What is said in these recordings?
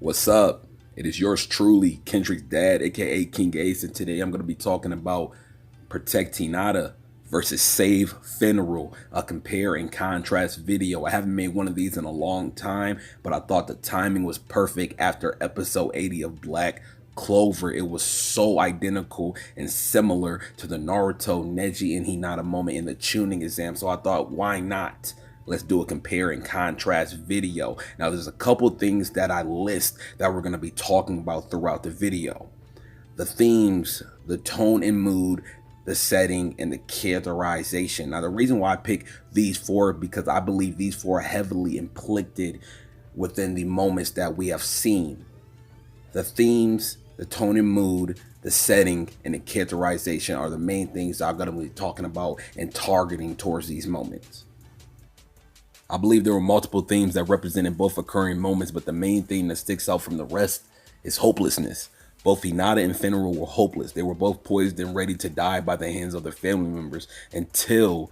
What's up? It is yours truly, Kendrick's dad, aka King Ace, and today I'm going to be talking about Protect Hinata versus Save Finral, a compare and contrast video. I haven't made one of these in a long time, but I thought the timing was perfect after episode 80 of Black Clover. It was so identical and similar to the Naruto, Neji, and Hinata moment in the tuning exam, so I thought, why not? Let's do a compare and contrast video. Now, there's a couple things that I list that we're going to be talking about throughout the video. The themes, the tone and mood, the setting, and the characterization. Now, the reason why I pick these four because I believe these four are heavily inflicted within the moments that we have seen. The themes, the tone and mood, the setting, and the characterization are the main things I'm going to be talking about and targeting towards these moments. I believe there were multiple themes that represented both occurring moments, but the main theme that sticks out from the rest is hopelessness. Both Hinata and Finral were hopeless. They were both poised and ready to die by the hands of their family members until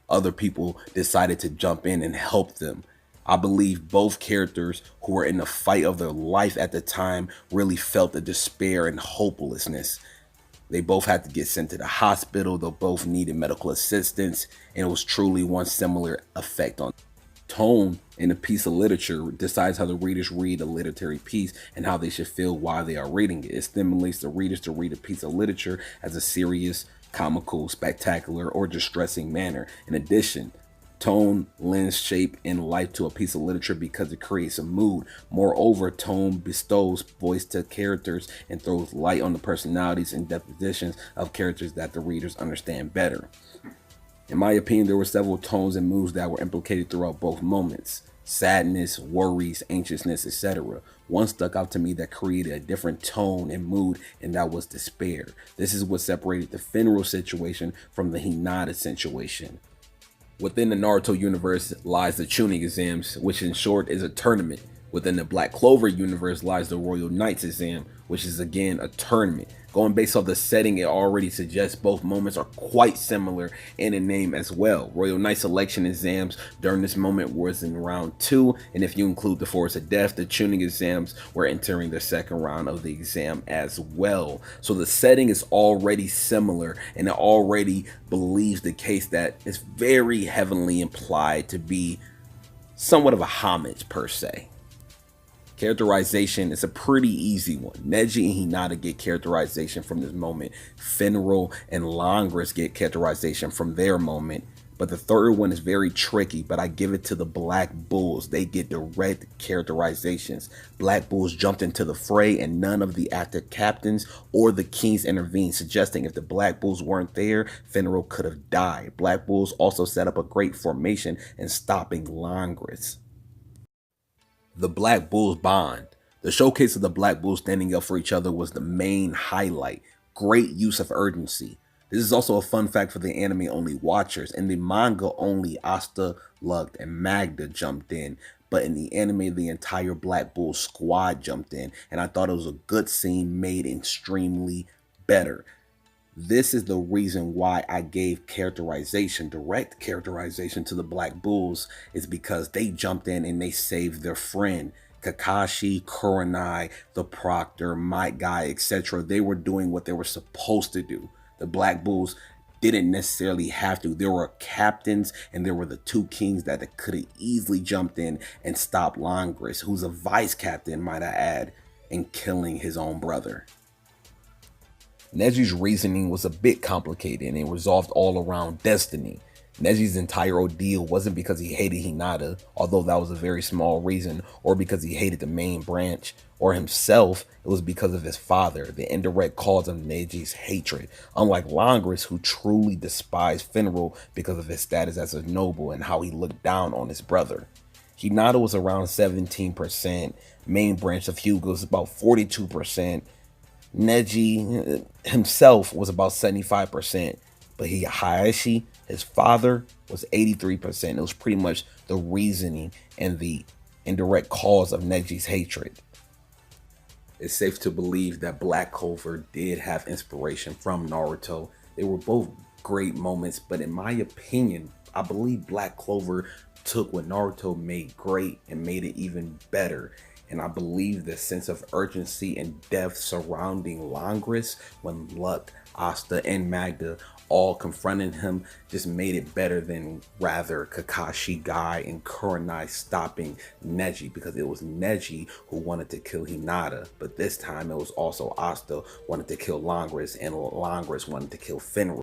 other people decided to jump in and help them. I believe both characters who were in the fight of their life at the time really felt the despair and hopelessness. They both had to get sent to the hospital. They both needed medical assistance, and it was truly one similar effect on tone in a piece of literature decides how the readers read a literary piece and how they should feel while they are reading it. It stimulates the readers to read a piece of literature as a serious, comical, spectacular, or distressing manner. In addition, tone lends shape and life to a piece of literature because it creates a mood. Moreover, tone bestows voice to characters and throws light on the personalities and depositions of characters that the readers understand better. In my opinion, there were several tones and moods that were implicated throughout both moments. Sadness, worries, anxiousness, etc. One stuck out to me that created a different tone and mood, and that was despair. This is what separated the Finral situation from the Hinata situation. Within the Naruto universe lies the tuning exams, which in short is a tournament. Within the Black Clover universe lies the Royal Knights exam, which is again a tournament. Going based off the setting, it already suggests both moments are quite similar in the name as well. Royal Knight selection exams during this moment was in round 2, and if you include the Forest of Death, the tuning exams were entering the second round of the exam as well. So the setting is already similar, and it already believes the case that it's very heavily implied to be somewhat of a homage per se. Characterization is a pretty easy one. Neji and Hinata get characterization from this moment. Finral and Langris get characterization from their moment. But the third one is very tricky, but I give it to the Black Bulls. They get direct characterizations. Black Bulls jumped into the fray and none of the active captains or the kings intervened, suggesting if the Black Bulls weren't there, Finral could have died. Black Bulls also set up a great formation in stopping Langris. The Black Bulls bond. The showcase of the Black Bulls standing up for each other was the main highlight. Great use of urgency. This is also a fun fact for the anime only watchers. In the manga only Asta, Lugged, and Magda jumped in, but in the anime the entire Black Bull squad jumped in, and I thought it was a good scene made extremely better. This is the reason why I gave characterization, direct characterization to the Black Bulls, is because they jumped in and they saved their friend. Kakashi, Kurenai, the Proctor, Might Guy, etc. They were doing what they were supposed to do. The Black Bulls didn't necessarily have to. There were captains and there were the two kings that could have easily jumped in and stopped Langris, who's a vice captain, might I add, in killing his own brother. Neji's reasoning was a bit complicated and it resolved all around destiny. Neji's entire ordeal wasn't because he hated Hinata, although that was a very small reason, or because he hated the main branch, or himself. It was because of his father, the indirect cause of Neji's hatred. Unlike Langris, who truly despised Finral because of his status as a noble and how he looked down on his brother. Hinata was around 17%, main branch of Hugo was about 42%, Neji himself was about 75%, but Hayashi, his father, was 83%. It was pretty much the reasoning and the indirect cause of Neji's hatred. It's safe to believe that Black Clover did have inspiration from Naruto. They were both great moments, but in my opinion, I believe Black Clover took what Naruto made great and made it even better. And I believe the sense of urgency and depth surrounding Longris when Luck, Asta, and Magda all confronting him just made it better than rather Kakashi, Guy, and Kurenai stopping Neji, because it was Neji who wanted to kill Hinata, but this time it was also Asta wanted to kill Longris, and Longris wanted to kill Finral.